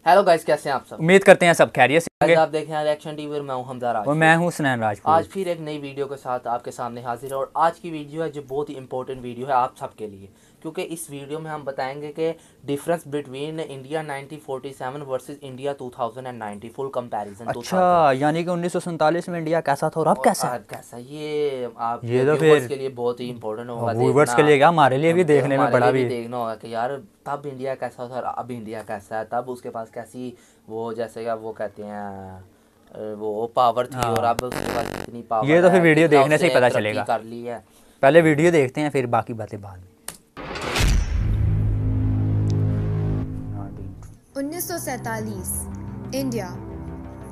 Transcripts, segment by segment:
Hello guys, कैसे हैं आप सब? उम्मीद करते हैं सब खैरियत से होंगे। आप देख रहे हैं रिएक्शन टीवी और मैं हूं हमजा राजपूत और मैं हूं सुनैन राजपूत। आज फिर एक नई वीडियो के साथ आपके सामने हाजिर है और आज की वीडियो है जो बहुत ही इंपॉर्टेंट वीडियो है आप सब के लिए, क्योंकि इस वीडियो में हम बताएंगे कि difference between India 1947 versus India 2090 full comparison. अच्छा, यानी कि 1947 में इंडिया कैसा था और अब कैसा है? कैसा ये आप ये तो फिर के लिए बहुत ही इंपॉर्टेंट होगा, व्यूअर्स के लिए क्या, हमारे लिए भी देखने में बड़ा भी देखना होगा कि यार तब इंडिया कैसा था और अब इंडिया कैसा है, तब उसके पास कैसी वो जैसे क्या वो कहते हैं वो पावर थी और अब उसके पास कितनी पावर। ये तो फिर वीडियो देखने से ही पता चलेगा। कर ली है, पहले वीडियो देखते हैं फिर बाकी बातें बाद में। 1947 इंडिया,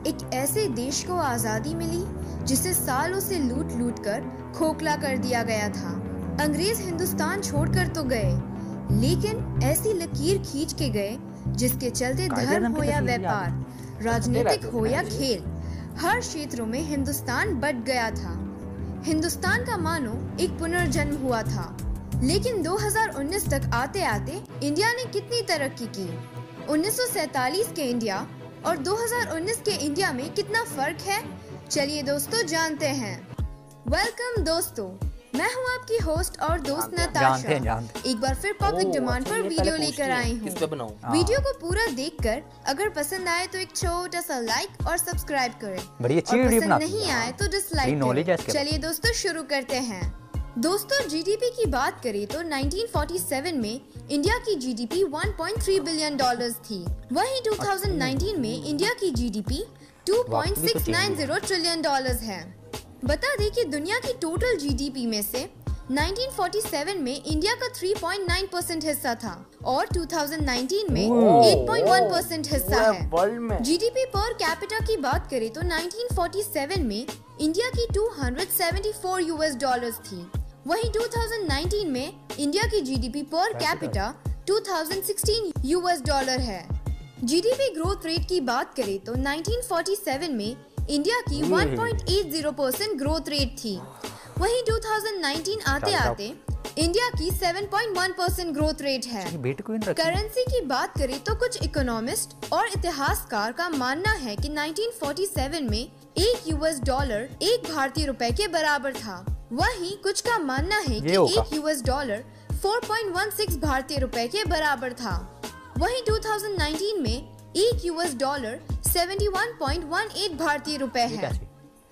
एक ऐसे देश को आज़ादी मिली जिसे सालों से लूट लूट कर खोखला कर दिया गया था। अंग्रेज हिंदुस्तान छोड़कर तो गए, लेकिन ऐसी लकीर खींच के गए जिसके चलते धर्म हो या व्यापार, राजनीतिक हो या खेल, हर क्षेत्रों में हिंदुस्तान बट गया था। हिंदुस्तान का मानो एक पुनर्जन्म हुआ था। लेकिन 2019 तक आते आते इंडिया ने कितनी तरक्की की। 1947 के इंडिया और 2019 के इंडिया में कितना फर्क है, चलिए दोस्तों जानते हैं। वेलकम दोस्तों, मैं हूं आपकी होस्ट और दोस्त नताशा। एक बार फिर पब्लिक डिमांड पर वीडियो लेकर आई हूं। वीडियो को पूरा देखकर अगर पसंद आए तो एक छोटा सा लाइक और सब्सक्राइब करें। बड़ी अच्छी वीडियो बनाते हैं। नहीं आए तो डिसलाइक करें। चलिए दोस्तों शुरू करते हैं। दोस्तों जीडीपी की बात करें तो 1947 में इंडिया की जीडीपी 1.3 बिलियन डॉलर्स थी। वहीं 2019 में इंडिया की जीडीपी 2.690 ट्रिलियन डॉलर्स है। बता दें कि दुनिया की टोटल जीडीपी में से 1947 में इंडिया का 3.9% हिस्सा था और 2019 में 8.1% हिस्सा है। जीडीपी पर कैपिटा की बात करें तो 1947 में इंडिया की 274 यूएस डॉलर्स थी। वहीं 2019 में इंडिया की GDP per capita 2016 US dollar है। जीडीपी ग्रोथ रेट की बात करें तो 1947 में इंडिया की 1.80% ग्रोथ रेट थी। वहीं 2019 आते आते इंडिया की 7.1% ग्रोथ रेट है। करेंसी की बात करें तो कुछ इकोनॉमिस्ट और इतिहासकार का मानना है कि 1947 में एक यूएस डॉलर एक भारतीय रुपए के बराबर था। वहीं कुछ का मानना है कि एक यूएस डॉलर 4.16 भारतीय रुपए के बराबर था। वहीं 2019 में एक यूएस डॉलर 71.18 भारतीय रुपए है।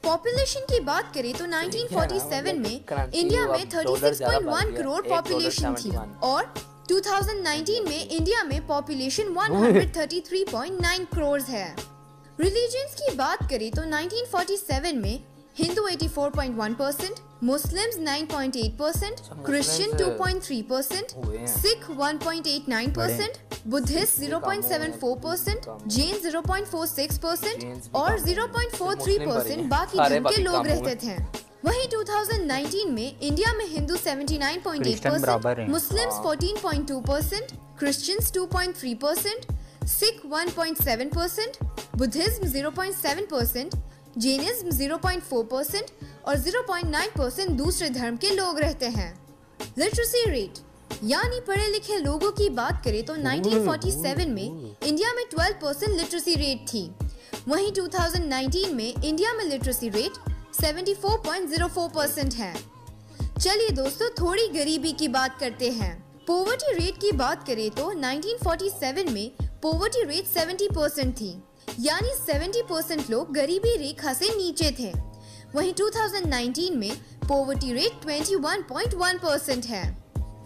पॉपुलेशन की बात करें तो 1947 में इंडिया में 36.1 करोड़ पॉपुलेशन थी और 2019 में इंडिया में पॉपुलेशन 133.9 करोड़ है। रिलीजन्स की बात करें तो 1947 में Hindu 84.1%, Muslims 9.8%, Christian 2.3%, Sikh 1.89%, Buddhist 0.74%, Jain 0.46% और 0.43% बाकी धर्म के लोग रहते थे। वहीं 2019 में इंडिया में Hindu 79.8%, Muslims 14.2%, Christians 2.3%, Sikh 1.7%, Buddhism 0.7%, Jainism 0.4% और 0.9% दूसरे धर्म के लोग रहते हैं। लिटरेसी रेट यानी पढ़े लिखे लोगों की बात करें तो 1947 में इंडिया में 12% लिटरेसी रेट थी। वहीं 2019 में इंडिया में लिटरेसी रेट 74.04% है। चलिए दोस्तों थोड़ी गरीबी की बात करते हैं। पॉवर्टी रेट की बात करें तो 1947 में पॉवर्टी रेट 70% थी, यानी 70% लोग गरीबी रेखा से नीचे थे। वहीं 2019 में पॉवर्टी रेट 21.1% है।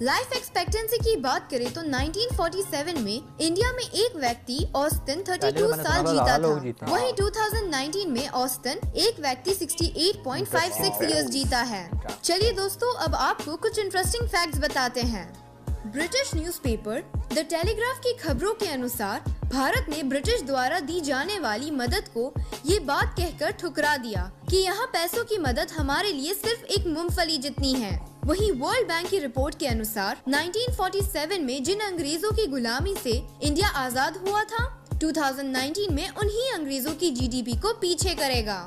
लाइफ एक्सपेक्टेंसी की बात करें तो 1947 में इंडिया में एक व्यक्ति औसतन 32 साल जीता था। वहीं 2019 में औसतन एक व्यक्ति 68.56 इयर्स जीता है। चलिए दोस्तों अब आपको कुछ इंटरेस्टिंग फैक्ट्स बताते हैं। ब्रिटिश न्यूज़पेपर द टेलीग्राफ की खबरों के अनुसार भारत ने ब्रिटिश द्वारा दी जाने वाली मदद को ये बात कहकर ठुकरा दिया कि यहाँ पैसों की मदद हमारे लिए सिर्फ एक मूंगफली जितनी है। वहीं वर्ल्ड बैंक की रिपोर्ट के अनुसार 1947 में जिन अंग्रेजों की गुलामी से इंडिया आजाद हुआ था, 2019 में उन्हीं अंग्रेजों की जीडीपी को पीछे करेगा।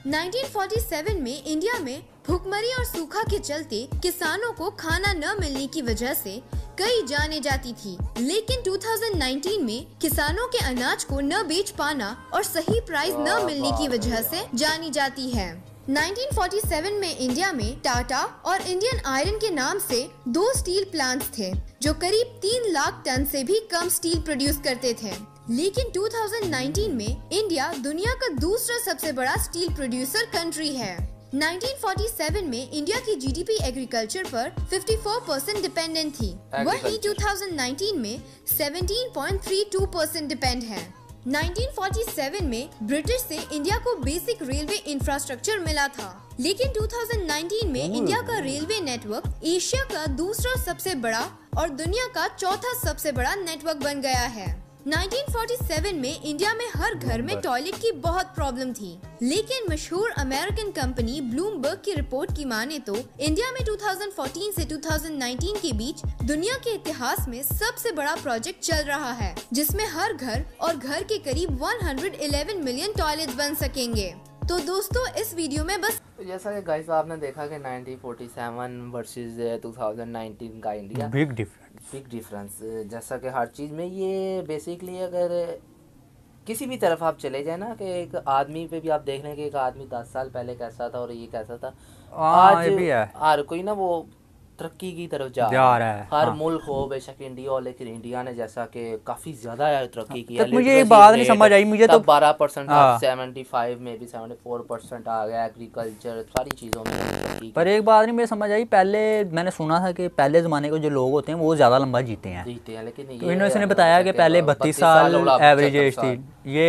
1947 में इंडिया में भुखमरी और सूखा के चलते किसानों को खाना न मिलने की वजह से कई जाने जाती थी, लेकिन 2019 में किसानों के अनाज को न बेच पाना और सही प्राइस न मिलने की वजह से जानी जाती है। 1947 में इंडिया में टाटा और इंडियन आयरन के नाम से 2 स्टील प्लांट्स थे जो करीब 3 लाख टन से भी कम स्टील प्रोड्यूस करते थे। लेकिन 2019 में इंडिया दुनिया का दूसरा सबसे बड़ा स्टील प्रोड्यूसर कंट्री है। 1947 में इंडिया की जीडीपी एग्रीकल्चर पर 54% डिपेंडेंट थी, वहीं 2019 में 17.32% डिपेंड है। 1947 में ब्रिटिश से इंडिया को बेसिक रेलवे इंफ्रास्ट्रक्चर मिला था, लेकिन 2019 में इंडिया का रेलवे नेटवर्क एशिया का दूसरा सबसे बड़ा और दुनिया का चौथा सबसे बड़ा नेटवर्क बन गया है। 1947 में इंडिया में हर घर में टॉयलेट की बहुत प्रॉब्लम थी, लेकिन मशहूर अमेरिकन कंपनी ब्लूमबर्ग की रिपोर्ट की माने तो इंडिया में 2014 से 2019 के बीच दुनिया के इतिहास में सबसे बड़ा प्रोजेक्ट चल रहा है, जिसमें हर घर और घर के करीब 111 मिलियन टॉयलेट बन सकेंगे। तो दोस्तों इस वीडियो में बस जैसा कि गाइस आपने देखा कि 1947 वर्सेस 2019 का इंडिया, बिग डिफरेंस। जैसा कि हर चीज़ में ये बेसिकली अगर किसी भी तरफ आप चले जाए ना, कि एक आदमी पे भी आप देख लें कि एक आदमी 10 साल पहले कैसा था और ये कैसा था, आज ये भी है। हर कोई ना वो तरक्की की तरफ जा रहा है। हर मुल्क हो, बेशक इंडिया हो, लेकिन इंडिया ने जैसा कि काफी ज्यादा तरक्की की है। मुझे एक बात नहीं समझ आई, मुझे तो 12% 75 में भी 74% आ गया। एग्रीकल्चर सारी चीजों में, पर एक बात नहीं मुझे समझ आई। पहले मैंने सुना था कि पहले जमाने के जो लोग होते हैं वो ज्यादा लंबा जीते हैं, लेकिन तो इन्होंने बताया कि पहले 32 साल एवरेज एज थी। ये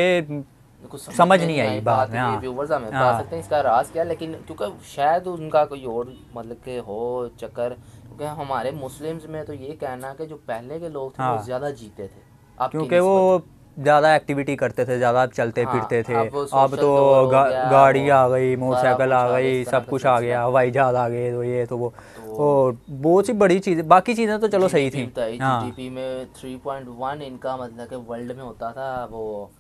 कुछ समझ नहीं आई बात में। व्यूअर्स हमें बता सकते हैं इसका राज क्या, लेकिन क्योंकि शायद उनका कोई और मतलब के हो चक्कर, क्योंकि हमारे मुस्लिम्स में तो ये कहना कि जो पहले के लोग थे वो ज्यादा जीते थे, क्योंकि वो ज़्यादा एक्टिविटी करते थे, ज़्यादा चलते फिरते थे। अब तो गाड़ी आ गई, मोटरसाइकिल आ गई, सब कुछ आ गया, हवाई जहाज आ गए, तो ये तो वो बहुत सी बड़ी चीज़ें, बाकी चीज़ें तो चलो सही थी। जीडीपी में 3.1 इनका मतलब कि वर्ल्ड में होता था वो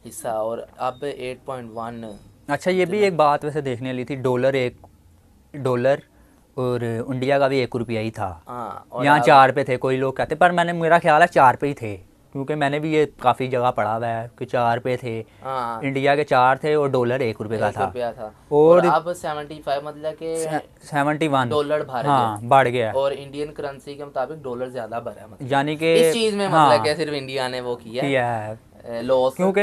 हिस्सा, और अब 8.1। अच्छा, ये भी एक बात वैसे देखने ली थी, डॉलर और इंडिया का भी 1 रुपया ही था। यहाँ 4 पे थे, कोई लोग कहते, पर मेरा ख्याल है 4 पे ही थे, क्योंकि मैंने भी ये काफ़ी जगह पढ़ा हुआ है कि 4 पे थे। इंडिया के 4 थे और डॉलर 1 रुपये का था। और अब 75 मतलब के 71 डॉलर बढ़ गया, और इंडियन करेंसी के मुताबिक डॉलर ज्यादा बढ़ा, मतलब यानी कि इस चीज में मतलब कि सिर्फ इंडिया ने वो किया है लॉस। क्योंकि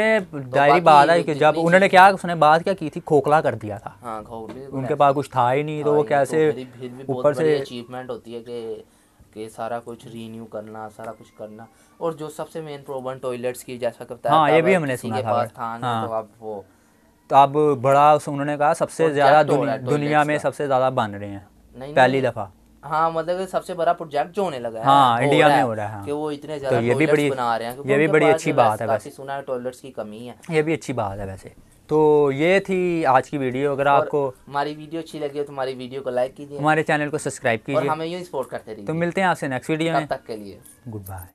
जाहिर बात है कि जब उन्होंने उसने बात क्या की थी, खोखला कर दिया था। उनके पास कुछ था ही नहीं, तो वो कैसे ऊपर से अचीवमेंट होती है कि सारा कुछ रीन्यू करना, सारा कुछ करना। और जो सबसे मेन प्रॉब्लम टॉयलेट्स की, जैसा कि बताया, ये भी हमने सुना था। तो अब वो अब बड़ा उन्होंने कहा सबसे ज्यादा दुनिया में सबसे ज्यादा बन रहे हैं पहली दफा। हाँ, मतलब सबसे बड़ा प्रोजेक्ट जो होने लगा है, हाँ, इंडिया में हो रहा है, कि वो इतने ज्यादा तो ये भी बना रहे हैं। ये भी बड़ी अच्छी बात है, वैसे सुना है टॉयलेट्स की कमी है, ये भी अच्छी बात है वैसे। तो ये थी आज की वीडियो। अगर आपको हमारी वीडियो अच्छी लगी हो तो हमारी वीडियो को लाइक कीजिए, हमारे चैनल को सब्सक्राइब कीजिए और हमें यूं सपोर्ट करते रहिए। तो मिलते हैं आपसे नेक्स्ट वीडियो में, तब तक के लिए गुड बाय।